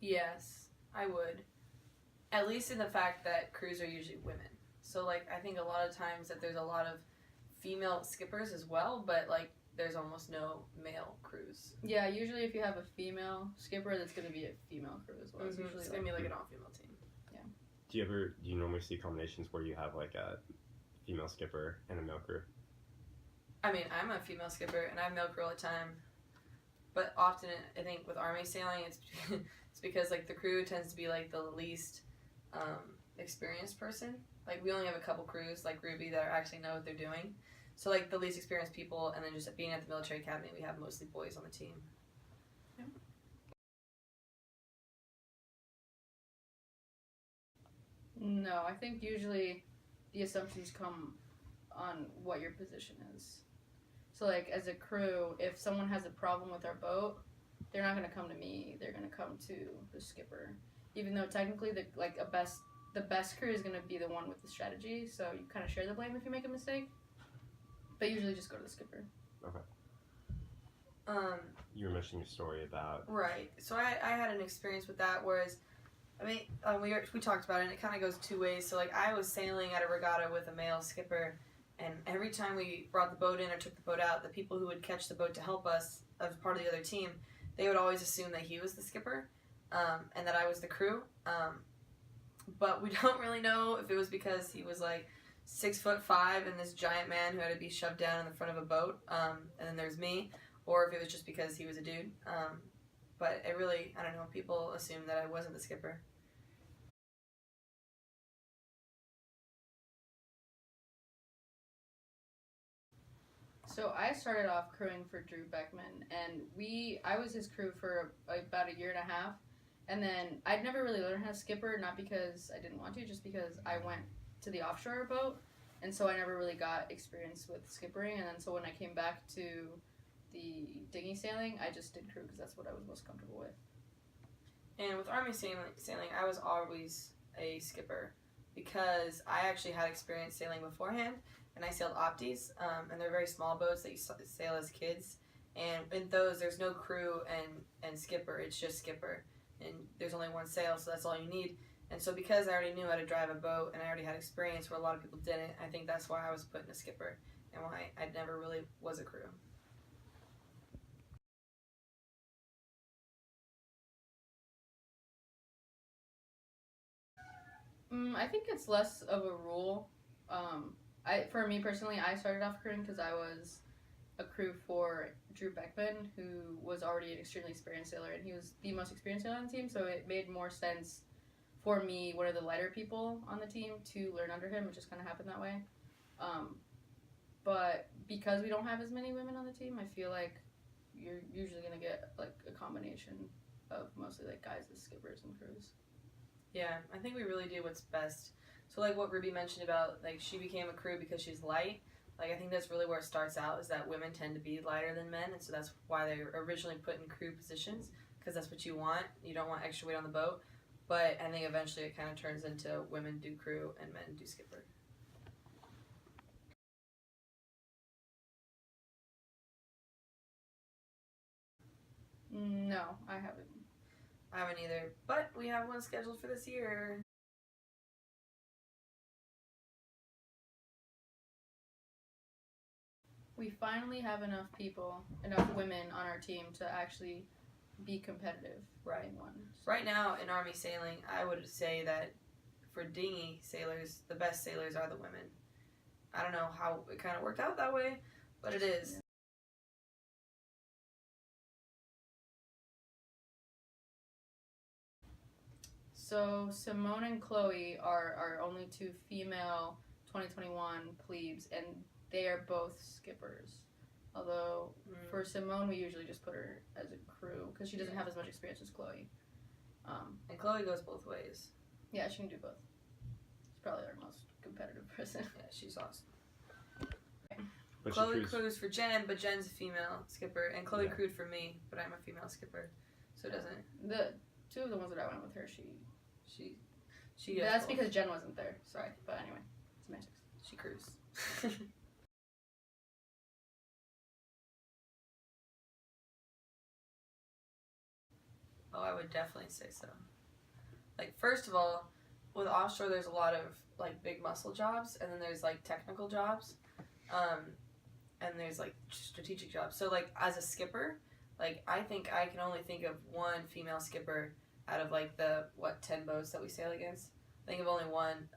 Yes, I would. At least in the fact that crews are usually women. So, like, I think a lot of times that there's a lot of female skippers as well, but, like, there's almost no male crews. Yeah, usually if you have a female skipper, that's going to be a female crew as well. Mm-hmm. It's going to be, like, an all-female team. Yeah. Do you normally see combinations where you have, like, a female skipper and a male crew? I mean, I'm a female skipper, and I have male crew all the time. But often, I think with Army sailing, it's because, like, the crew tends to be, like, the least experienced person. Like, we only have a couple crews, like Ruby, that actually know what they're doing. So, like, the least experienced people, and then just being at the military academy, we have mostly boys on the team. Yeah. No, I think usually the assumptions come on what your position is. So, like, as a crew, if someone has a problem with our boat, they're not going to come to me. They're going to come to the skipper. Even though technically, the best crew is going to be the one with the strategy, so you kind of share the blame if you make a mistake. But usually just go to the skipper. Okay. You were mentioning a story about... Right. So I had an experience with that, whereas, I mean, we talked about it, and it kind of goes two ways. So, like, I was sailing at a regatta with a male skipper, and every time we brought the boat in or took the boat out, the people who would catch the boat to help us as part of the other team, they would always assume that he was the skipper, and that I was the crew. But we don't really know if it was because he was, like, 6'5" and this giant man who had to be shoved down in the front of a boat, and then there's me, or if it was just because he was a dude. But it really, I don't know, people assume that I wasn't the skipper. So I started off crewing for Drew Beckman, and I was his crew for about a year and a half, and then I'd never really learned how to skipper, not because I didn't want to, just because I went to the offshore boat, and so I never really got experience with skippering, and then so when I came back to the dinghy sailing, I just did crew because that's what I was most comfortable with. And with Army sailing, I was always a skipper because I actually had experience sailing beforehand, and I sailed Opties, and they're very small boats that you sail as kids, and in those there's no crew and skipper, it's just skipper, and there's only one sail, so that's all you need. And so because I already knew how to drive a boat and I already had experience where a lot of people didn't, I think that's why I was put in a skipper and why I never really was a crew. I think it's less of a rule. For me personally, I started off crewing because I was a crew for Drew Beckman, who was already an extremely experienced sailor, and he was the most experienced sailor on the team, so it made more sense for me, one of the lighter people on the team, to learn under him. It just kind of happened that way. But because we don't have as many women on the team, I feel like you're usually going to get like a combination of mostly like guys as skippers and crews. Yeah, I think we really do what's best. So like what Ruby mentioned about, like, she became a crew because she's light. Like, I think that's really where it starts out, is that women tend to be lighter than men, and so that's why they were originally put in crew positions, because that's what you want. You don't want extra weight on the boat. But I think eventually it kind of turns into women do crew and men do skipper. No, I haven't. I haven't either, but we have one scheduled for this year. We finally have enough women on our team to actually be competitive. Right. In one. So. Right now in Army sailing, I would say that for dinghy sailors, the best sailors are the women. I don't know how it kind of worked out that way, but it is. Yeah. So Simone and Chloe are our only two female 2021 plebes, and they are both skippers. Although for Simone, we usually just put her as a crew because she doesn't have as much experience as Chloe. And Chloe goes both ways. Yeah, she can do both. She's probably our most competitive person. Yeah, she's awesome. But Chloe crews for Jen, but Jen's a female skipper, and Chloe crewed for me, but I'm a female skipper, so it doesn't. The two of the ones that I went with her, she. That's both. Because Jen wasn't there. Sorry, but anyway, semantics. She crews. Oh, I would definitely say so. Like, first of all, with offshore, there's a lot of, like, big muscle jobs, and then there's, like, technical jobs, and there's, like, strategic jobs. So, like, as a skipper, like, I think I can only think of one female skipper out of, like, the, 10 boats that we sail against. I think of only one.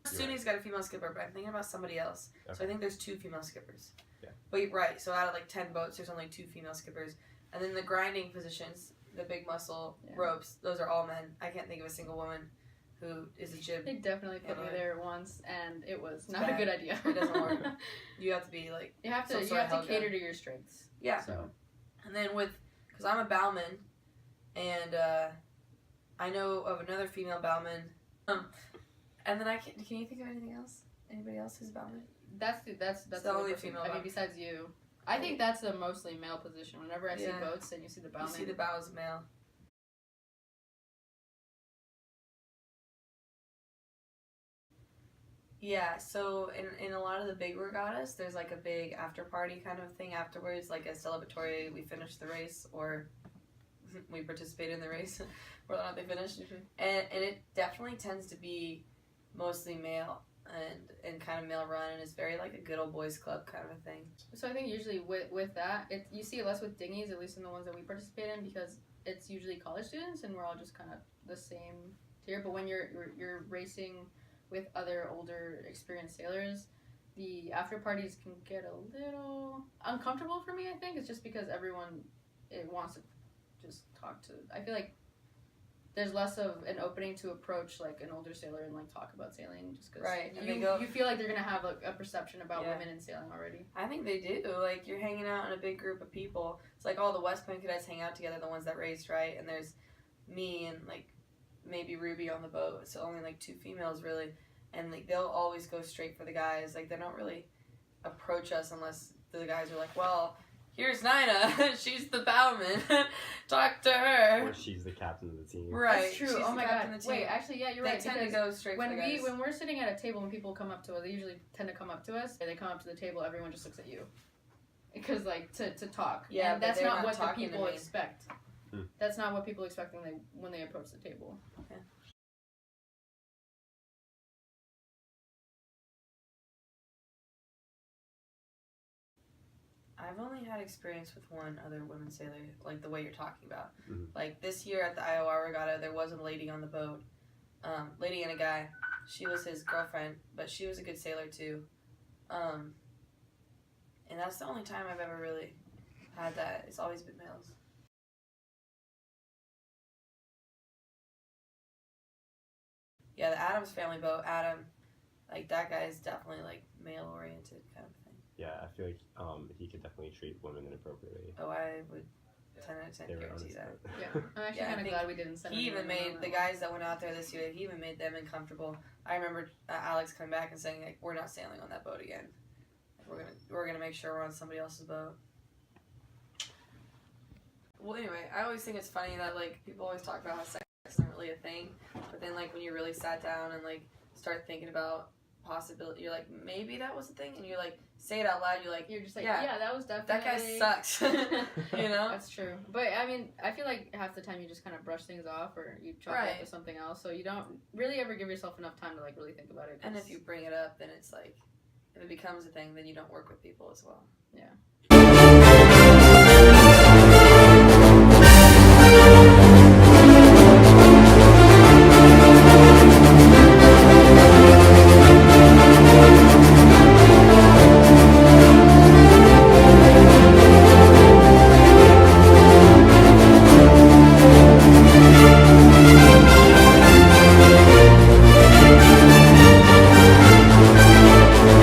Suni's got a female skipper, but I'm thinking about somebody else. Okay. So I think there's 2 female skippers. Yeah. But you're right, so out of, like, 10 boats, there's only 2 female skippers. And then the grinding positions, the big muscle ropes, those are all men. I can't think of a single woman who is a jib. They definitely put me there once, and it was not bad. a good idea. It doesn't work. You have to be like you have to cater to your strengths. Yeah. So, and then because I'm a bowman, and I know of another female bowman. And then can you think of anything else? Anybody else who's a bowman? That's the only female. I mean, besides you. I think that's the mostly male position. Whenever I see boats and you see the bowman. You see the bow as male. Yeah, so in a lot of the big regattas, there's like a big after party kind of thing afterwards, like a celebratory, we finished the race, or we participated in the race, whether or not they finished. And it definitely tends to be mostly male and kind of male run, and it's very like a good old boys club kind of a thing. So I think usually with that, you see it less with dinghies, at least in the ones that we participate in, because it's usually college students and we're all just kind of the same tier. But when you're racing with other older experienced sailors, the after parties can get a little uncomfortable for me. I think it's just because everyone wants to just talk to. I feel like there's less of an opening to approach like an older sailor and like talk about sailing, just because you feel like they're gonna have a perception about women in sailing already. I think they do. Like, you're hanging out in a big group of people. It's like all the West Point cadets hang out together, the ones that raced, right? And there's me and like maybe Ruby on the boat, so only like 2 females really, and like they'll always go straight for the guys. Like, they don't really approach us unless the guys are like, well, here's Nina, she's the bowman, talk to her. Or she's the captain of the team. Right. That's true. She's oh my god. Wait, actually, yeah, you're right. They tend to go straight for the guys. When we're sitting at a table and people come up to us, they usually tend to come up to us. And they come up to the table, everyone just looks at you. Because, like, to talk. Yeah, and that's not what the talking people expect. That's not what people expect when they approach the table. Okay. I've only had experience with one other woman sailor, like the way you're talking about. Mm-hmm. Like, this year at the Iowa Regatta, there was a lady on the boat. Lady and a guy. She was his girlfriend, but she was a good sailor too. And that's the only time I've ever really had that. It's always been males. Yeah, the Adams family boat, Adam, like, that guy is definitely, like, male-oriented kind of thing. Yeah, I feel like he could definitely treat women inappropriately. Oh, I would 10 out of 10 guarantee that. Yeah, I'm actually kind of glad we didn't send. He even made the guys that went out there this year. He even made them uncomfortable. I remember Alex coming back and saying, like, "We're not sailing on that boat again. We're gonna make sure we're on somebody else's boat." Well, anyway, I always think it's funny that like people always talk about how sex isn't really a thing, but then like when you really sat down and like start thinking about possibility, you're like, maybe that was a thing, and you're like, say it out loud. You're just like, yeah, that was definitely. That guy sucks. You know. That's true. But I mean, I feel like half the time you just kind of brush things off, or you chalk it up to something else, so you don't really ever give yourself enough time to like really think about it. And if you bring it up, then it's like, if it becomes a thing, then you don't work with people as well. Yeah.